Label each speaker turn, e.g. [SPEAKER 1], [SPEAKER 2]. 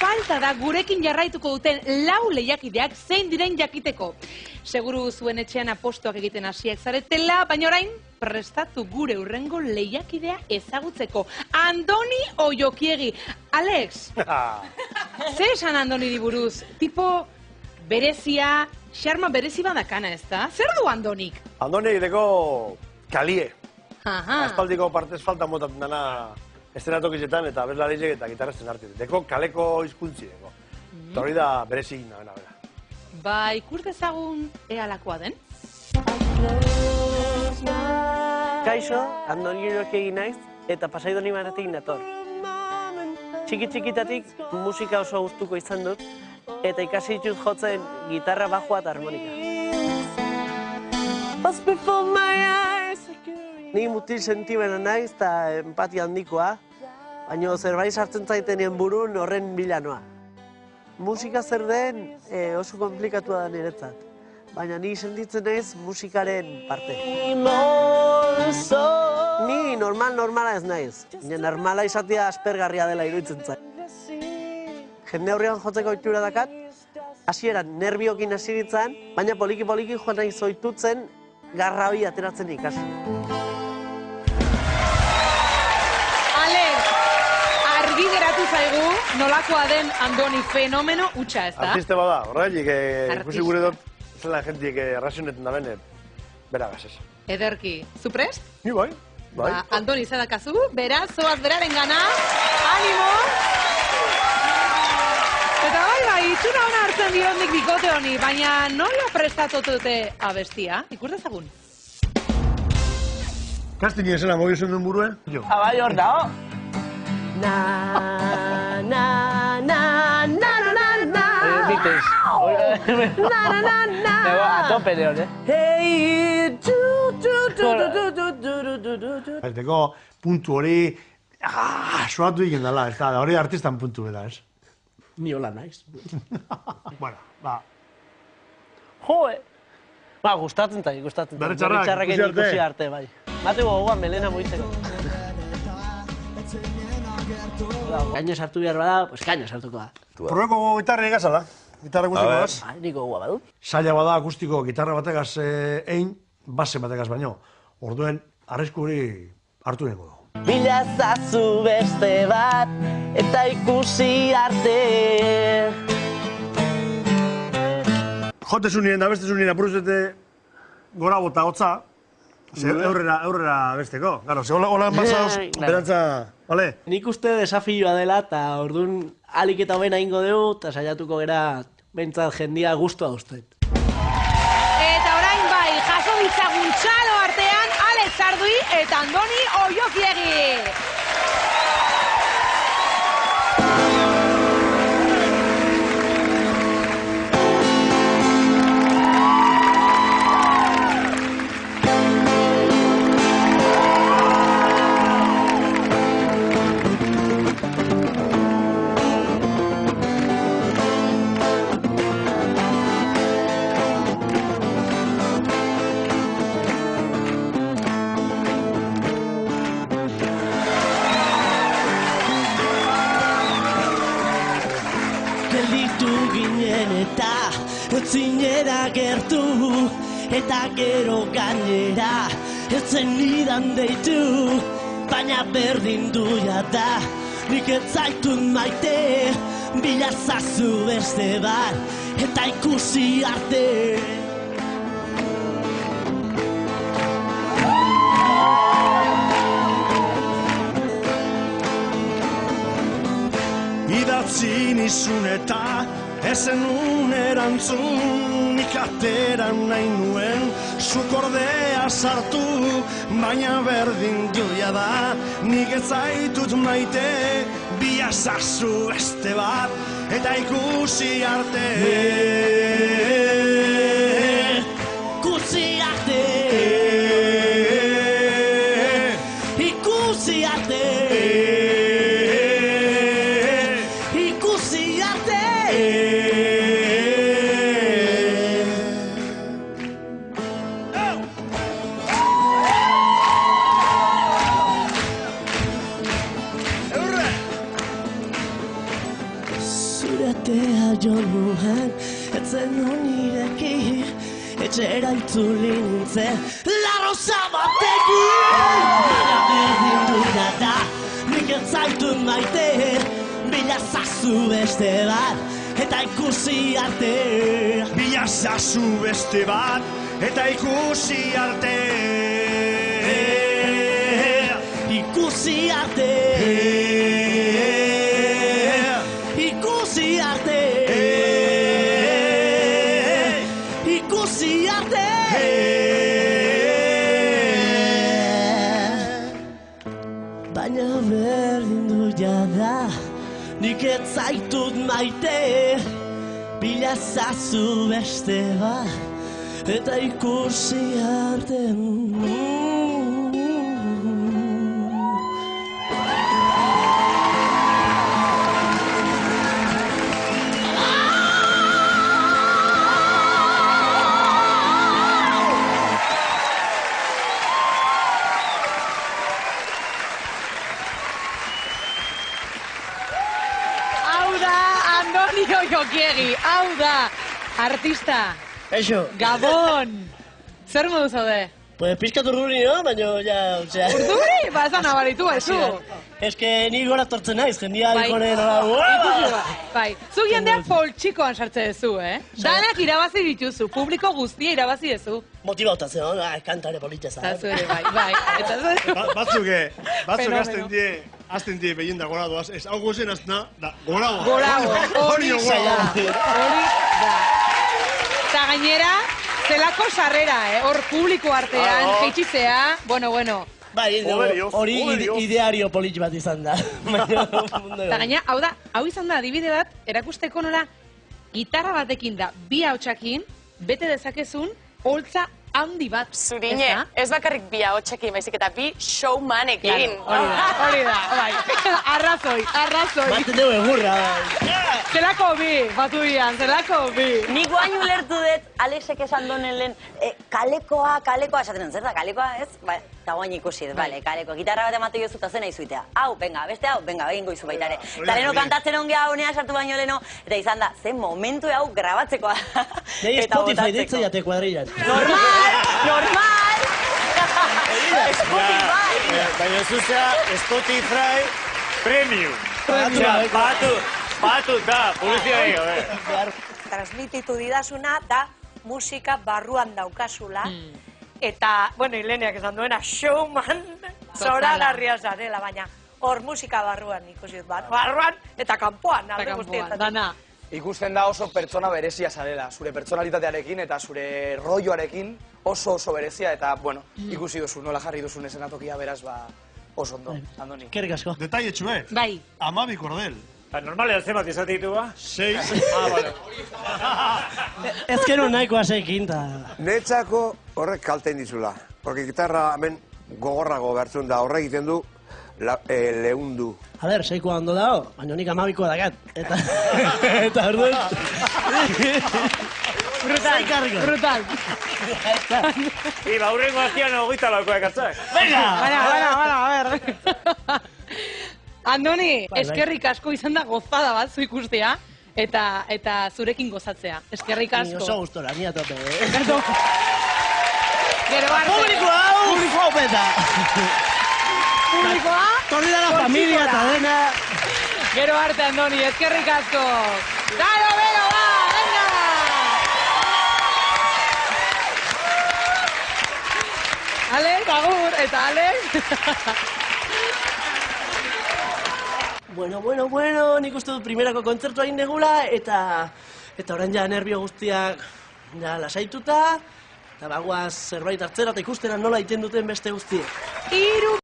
[SPEAKER 1] falta da gurekin jarraituko duten 4 lehiakideak zein diren jakiteko. Seguru zuen etxean apostoak egiten hasiak zaretela, baina orain prestatu gure hurrengo lehiakidea ezagutzeko. Andoni Oiokiegi. Alex, zer esan Andoniri buruz? Tipo berezia, xarma berezi badakana ez da? Zer du Andonik?
[SPEAKER 2] Andoni deko kalie.
[SPEAKER 1] Aha.
[SPEAKER 2] Aspaldiko partez falta motatzen dana estenatokizetan eta abeslarizek eta gitarresten artean. Deko kaleko hizkuntzi deko. Eta hori da berezi nabena.
[SPEAKER 1] Ba, ikus dezagun ealakoa den?
[SPEAKER 3] Kaixo, Andoni Oiokiegi naiz eta Pasaidoni Maratik nator. Txiki-txikitatik musika oso gustuko izan dut eta ikasi ditut jotzen gitarra, bajua eta harmonika. Ni mutil sentibena naiz eta empatia handikoa, baina zerbait sartzen zaitenien burun horren bilanoa. Musika zer den oso komplikatua da niretzat, baina ni sentitzen naiz musikaren parte. Ni normala ez naiz, normala izatea aspergarria dela iruditzen zait. Jende aurrean jotzeko ohitura dakat, hasieran nerbiokin hasi ditzan, baina poliki-poliki joan nahi zoitutzen garra hori ateratzen ikasi.
[SPEAKER 1] Argi geratu zaigu, nolakoa den Andoni fenomeno hutsa, ez da?
[SPEAKER 2] Artiste bada, horregatik ikusi gure dut zela jentiek arrazionetan da bene, beragaz ez.
[SPEAKER 1] Ederki, zu prest?
[SPEAKER 2] Ni bai.
[SPEAKER 1] Ba, Andoni zadakazu, beraz, zoaz beraren gana, animo! Eta bai, itxura hona hartzen diondik bikote honi, baina nola prestatutu dute abestia? Ikus dezagun.
[SPEAKER 2] Kastini esena mogizen duen burue? Jo.
[SPEAKER 3] Bai, hor dago. Na, na, na, na, na, na, na. Dites. Na, na, na, na. A tope de hor, Hey, du, du, du, du, du, du, du, du, du.
[SPEAKER 2] Deko puntu hori, soatu egin dela, ez da, hori artistan puntu beda, ez?
[SPEAKER 3] Ni hola naiz.
[SPEAKER 2] Bueno, ba.
[SPEAKER 3] Joe! Ba, gustatzen zait, gustatzen zait.
[SPEAKER 2] Berritxarrak
[SPEAKER 3] ikusi arte, bai. Bate gogoan melena moitzeko. Kaino sartu behar bada, pues kaino sartuko da.
[SPEAKER 2] Probeko gitarra egazala, gitarra akustikoaz.
[SPEAKER 3] Niko gogoa badu.
[SPEAKER 2] Saila bada akustiko gitarra bategaz egin, base bategaz baino. Orduen, arrisku hori hartu nengo dugu.
[SPEAKER 3] Bila zazu beste bat, eta ikusi arte.
[SPEAKER 2] Jote zunien da beste zunien apuruzete gora bota hotza. Aurrera besteko. Garo, ze holan pasauz, berantza, bale?
[SPEAKER 3] Nik uste desafioa dela, eta orduan alik eta hobena ingo dugu, eta saiatuko gera behintzat jendia guztua usten.
[SPEAKER 1] Eta orain bai, jaso ditzagun txalo artean, Alex Ardui eta Andoni Oiokiegi.
[SPEAKER 3] Zinera gertu eta gero gainera etzen nidan deitu, baina berdin duia da nik ez zaitut maite, bila zazu beste bat eta ikusi arte.
[SPEAKER 4] Idatzi nizun eta ezen un erantzun ikateran nahi nuen, zuk ordea sartu, baina berdin duia da, nik ez zaitut maite, bila zazu beste bat, eta ikusi arte. Ikusi arte. Ikusi arte.
[SPEAKER 3] zuretea jo nuen, etzen nonireki, etxera itzuli nintzen, larroza batekin. Baina berdin duena da, nik ez zaitut maite, bila zazu beste bat, eta ikusi arte.
[SPEAKER 4] Bila zazu beste bat, eta ikusi arte.
[SPEAKER 3] Ikusi arte. Ikusi arte. Ikusi arte. Baina berdin du jada, nik ez zaitut maite, bila zazu beste bat, eta ikusi arte.
[SPEAKER 1] Jokiegi, hau da, artista.
[SPEAKER 3] Eixo.
[SPEAKER 1] Gabon. Zer modu zaude?
[SPEAKER 3] Pues pizkat urduri, no? Baina, ja, osea...
[SPEAKER 1] Urduri? Ba, ez nabaritu, ezu.
[SPEAKER 3] Ez que ni gora tortzen naiz, jendia ikone
[SPEAKER 1] Bai, zu jendeak poltsikoan sartze duzu, Danak irabazi dituzu, publiko guztia irabazi duzu.
[SPEAKER 3] Motibauta zen, kantare politeza.
[SPEAKER 1] Eta zure, bai.
[SPEAKER 2] Batzuk azten die behien da gora doaz, ez hau gozen azna, da gora doaz.
[SPEAKER 1] Gora doaz, hori da. Eta gainera, zelako sarrera, hor publiko artean, jeitxizea, bueno.
[SPEAKER 3] Bai, hori ideario polit bat izan da.
[SPEAKER 1] Eta gainera, hau izan da, adibide bat, erakusteko nola, gitarra batekin da, bi hautsakin, bete dezakezun, holtza handi bat.
[SPEAKER 5] Zurine, ez bakarrik bi ahotsekin, baizik eta bi showmanekin.
[SPEAKER 1] Hori da, bai. Arrazoi.
[SPEAKER 3] Baten dugu egurra.
[SPEAKER 1] Zelako bi, batu bian, zelako bi.
[SPEAKER 6] Nik guain ulertu dut, Alexek esan donen lehen, kalekoa, esaten zer da, kalekoa, ez? Eta guain ikusi dut, bale, kaleko. Gitarra bat ematu jozu eta zena izuitea. Hau, venga, beste hau, venga, begingo izu baitare. Eta leheno kantatzen ongea honea sartu baino leheno, eta izan da, zen momentu hau grabatzekoa.
[SPEAKER 3] Nei Spotify ditza jate kuadrillan.
[SPEAKER 6] Normal!
[SPEAKER 7] Spotify! Baina zuzea, Spotify Premium. Batu, da, publizioa
[SPEAKER 8] transmititu didazuna da musika barruan daukazula. Eta, bueno, Ileneak esan duena, showman zoragarria zarela, baina hor musika barruan ikusi dut bat. Barruan eta kanpoan, alde guztietan.
[SPEAKER 9] Ikusten da oso pertsona berezia zarela, zure pertsonalitatearekin eta zure rolloarekin oso berezia eta, bueno, ikusi duzu, nola jarri duzun esenatokia beraz, oso ondo, Andoni.
[SPEAKER 3] Kerrik asko.
[SPEAKER 2] Detalle txue.
[SPEAKER 1] Bai.
[SPEAKER 2] 12 kordel.
[SPEAKER 7] Normalean zenbat izatik ditu, ba?
[SPEAKER 2] 6.
[SPEAKER 7] Bueno.
[SPEAKER 3] Ez gero nahikoa zeikin, eta...
[SPEAKER 10] Netzako horrek kalten dizula. Porque gitarra hemen gogorrago bertzun da, horrek egiten du lehundu.
[SPEAKER 3] A ber, seikoa ondo dago, baina nik 12koa dakat. Eta orduan...
[SPEAKER 1] Brutal.
[SPEAKER 7] Iba, hurrengo aztian 24 ekartzak.
[SPEAKER 3] Venga!
[SPEAKER 1] Bara, a ver. Andoni, eskerrik asko izan da gozada bat zu ikustea, eta zurekin gozatzea. Eskerrik asko.
[SPEAKER 3] Ni oso gustora, ni atope,
[SPEAKER 1] Gero arte.
[SPEAKER 3] Publikoa peta.
[SPEAKER 1] Publikoa?
[SPEAKER 3] Torri da la familia eta dena.
[SPEAKER 1] Gero arte, Andoni, eskerrik asko. Dalo, bero, ba, venga! Alex, agur, eta Alex.
[SPEAKER 3] Bueno, nik uste dut primerako kontzertua egin degula, eta orain ja nervio guztiak ja lasaituta, eta bagoaz zerbait hartzera eta ikustera nola egiten duten beste guztiek.
[SPEAKER 1] 3